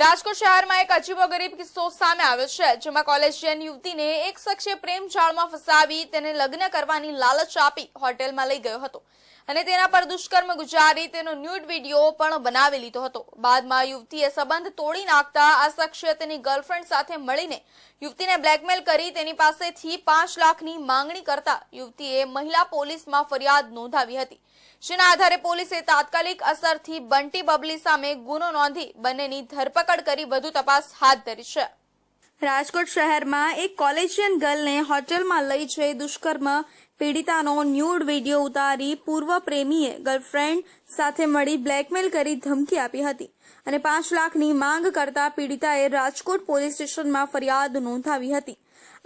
રાજકોટ શહેરમાં એક અજીબોગરીબ કિસ્સો સામે આવ્યો છે, જેમાં કોલેજિયન યુવતીને એક શખ્સે પ્રેમ જાળમાં ફસાવી તેને લગ્ન કરવાની લાલચ આપી હોટેલમાં લઈ ગયો હતો અને તેના પર દુષ્કર્મ ગુજારી તેનો ન્યૂડ વિડીયો પણ બનાવી લીધો હતો। બાદમાં યુવતીએ સંબંધ તોડી નાખતા આ શખ્સે તેની ગર્લફ્રેન્ડ સાથે મળીને યુવતીને બ્લેકમેલ કરી તેની પાસેથી 5 લાખની માંગણી કરતા યુવતીએ મહિલા પોલીસમાં ફરિયાદ નોંધાવી હતી, જેના આધારે પોલીસે તાત્કાલિક અસરથી બંટી બબલી સામે ગુનો નોંધી બંનેની ધરપકડ કરી વધુ તપાસ હાથ ધરી છે। રાજકોટ શહેરમાં એક કોલેજિયન ગર્લને હોટેલમાં લઈ જઈ દુષ્કર્મ પીડિતાનો ન્યૂડ વિડીયો ઉતારી પૂર્વ પ્રેમીએ ગર્લફ્રેન્ડ સાથે મળી બ્લેકમેલ કરી ધમકી આપી હતી અને 5 લાખની માંગ કરતા પીડિતાએ રાજકોટ પોલીસ સ્ટેશનમાં ફરિયાદ નોંધાવી હતી।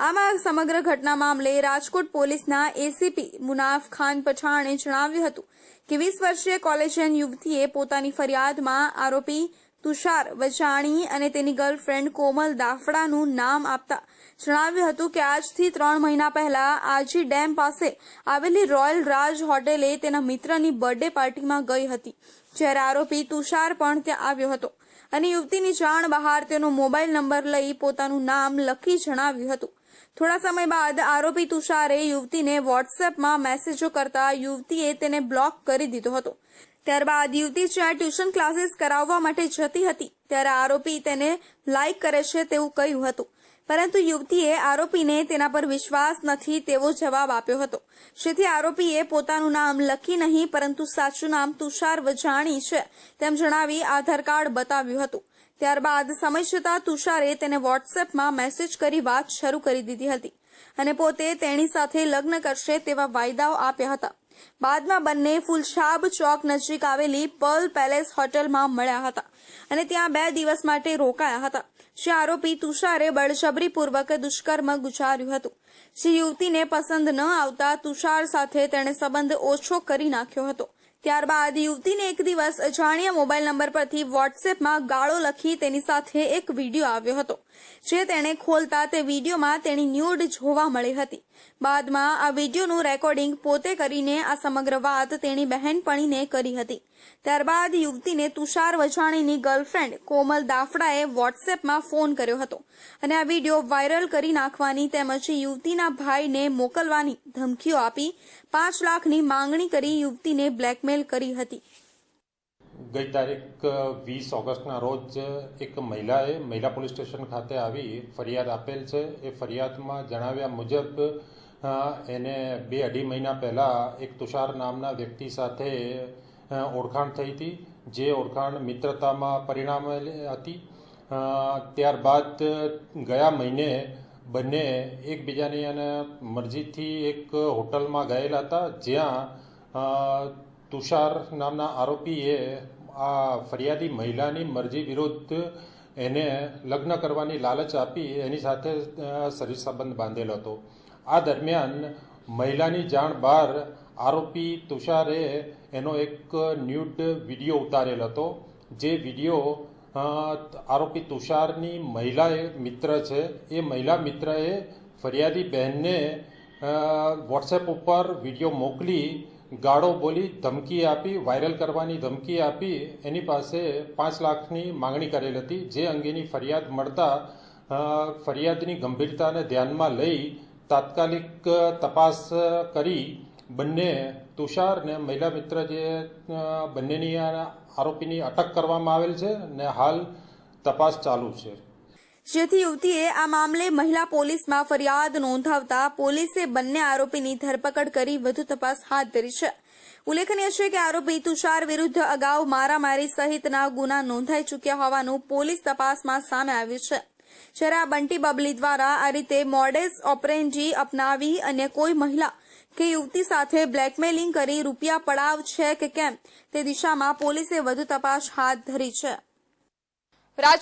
આમાં સમગ્ર ઘટના મામલે રાજકોટ પોલીસના એસીપી મુનાફ ખાન પઠાણે જણાવ્યું હતું કે 20 વર્ષીય કોલેજિયન યુવતીએ પોતાની ફરિયાદમાં આરોપી તુષાર વજાણી અને તેની ગર્લફ્રેન્ડ કોમલ દાફડાનું નામ આપતા જણાવ્યું હતું કે આજથી 3 મહિના પહેલા આજી ડેમ પાસે આવેલી રોયલ રાજ હોટેલે તેના મિત્રની બર્થડે પાર્ટીમાં ગઈ હતી, જ્યારે આરોપી તુષાર પણ ત્યાં આવ્યો હતો અને યુવતીની જાણ બહાર તેનો મોબાઈલ નંબર લઈ પોતાનું નામ લખી જણાવ્યું હતું। થોડા સમય બાદ આરોપી તુષારે યુવતીને વોટ્સએપમાં મેસેજો કરતા યુવતીએ તેને બ્લોક કરી દીધો હતો। ત્યારબાદ યુવતી જ્યાં ટ્યુશન ક્લાસીસ કરાવવા માટે જતી હતી ત્યારે આરોપી તેને લાઇક કરે છે તેવું કહ્યું હતું, પરંતુ યુવતીએ આરોપીને તેના પર વિશ્વાસ નથી તેવો જવાબ આપ્યો હતો, જેથી આરોપીએ પોતાનું નામ લખી નહીં પરંતુ સાચું નામ તુષાર વજાણી છે તેમ જણાવી આધાર કાર્ડ બતાવ્યું હતું। ત્યારબાદ સમય જતાં તુષારે તેને વોટ્સએપમાં મેસેજ કરી વાત શરૂ કરી દીધી હતી અને પોતે તેની સાથે લગ્ન કરશે તેવા વાયદાઓ આપ્યા હતા। બાદમાં બંને ફુલશાબ ચોક નજીક આવેલી પર્લ પેલેસ હોટલમાં મળ્યા હતા અને ત્યાં 2 દિવસ માટે રોકાયા હતા, જે આરોપી તુષારે બળજબરીપૂર્વક દુષ્કર્મ ગુજાર્યું હતું, જે યુવતીને પસંદ ન આવતા તુષાર સાથે તેણે સંબંધ ઓછો કરી નાખ્યો હતો। ત્યારબાદ યુવતીને એક દિવસ અજાણ્યા મોબાઈલ નંબર પરથી વોટ્સએપમાં ગાળો લખી તેની સાથે એક વિડીયો આવ્યો હતો, જે તેણે ખોલતા તે વિડીયોમાં તેની ન્યૂડ જોવા મળી હતી। બાદમાં આ વિડીયોનું રેકોર્ડિંગ પોતે કરીને આ સમગ્ર વાત તેની બહેનપણીને કરી હતી। ત્યારબાદ યુવતીને તુષાર વજાણીની ગર્લફ્રેન્ડ કોમલ દાફડાએ વોટ્સએપમાં ફોન કર્યો હતો અને આ વિડીયો વાયરલ કરી નાખવાની તેમજ યુવતીના ભાઈને મોકલવાની ધમકીઓ આપી 5 લાખની માંગણી કરી યુવતીને બ્લેકમેલ કરી હતી। ગઈ તારીખ 20 ઓગસ્ટના રોજ એક મહિલાએ મહિલા પોલીસ સ્ટેશન ખાતે આવી ફરિયાદ આપેલ છે। એ ફરિયાદમાં જણાવ્યા મુજબ એને 2-2.5 મહિના પહેલાં એક તુષાર નામના વ્યક્તિ સાથે ઓળખાણ થઈ હતી, જે ઓળખાણ મિત્રતામાં પરિણામેલી હતી। ત્યારબાદ ગયા મહિને બંને એકબીજાની અને મરજીથી એક હોટલમાં ગયેલા હતા, જ્યાં તુષાર નામના આરોપીએ આ ફરિયાદી મહિલાની મરજી વિરુદ્ધ એને લગ્ન કરવાની લાલચ આપી એની સાથે શરીર સંબંધ બાંધેલો હતો। આ દરમિયાન મહિલાની જાણ બહાર આરોપી તુષારે એનો એક ન્યૂડ વિડીયો ઉતારેલ હતો, જે વિડીયો આરોપી તુષારની મહિલા મિત્ર છે એ મહિલા મિત્રએ ફરિયાદી બહેનને વોટ્સએપ ઉપર વિડીયો મોકલી ગાળો બોલી ધમકી આપી, વાયરલ કરવાની ધમકી આપી એની પાસે 5 લાખની માંગણી કરેલ હતી, જે અંગેની ફરિયાદ મળતા ફરિયાદની ગંભીરતાને ધ્યાનમાં લઈ તાત્કાલિક તપાસ કરી બંને તુષાર ને મહિલા મિત્ર જે બંનેની આરોપીની અટક કરવામાં આવેલ છે ને હાલ તપાસ ચાલુ છે। જેથી યુવતીએ આ મામલે મહિલા પોલીસમાં ફરિયાદ નોંધાવતા પોલીસે બંને આરોપીની ધરપકડ કરી વધુ તપાસ હાથ ધરી છે। ઉલ્લેખનીય છે કે આરોપી તુષાર વિરુદ્ધ અગાઉ મારામારી સહિતના ગુના નોંધાઈ ચૂક્યા હોવાનું પોલીસ તપાસમાં સામે આવ્યું છે, જ્યારે આ બંટી બબલી દ્વારા આ રીતે મોડેસ ઓપરેન્ડી અપનાવી અન્ય કોઈ મહિલા કે યુવતી સાથે બ્લેકમેલિંગ કરી રૂપિયા પડાવ છે કે કેમ તે દિશામાં પોલીસે વધુ તપાસ હાથ ધરી છે।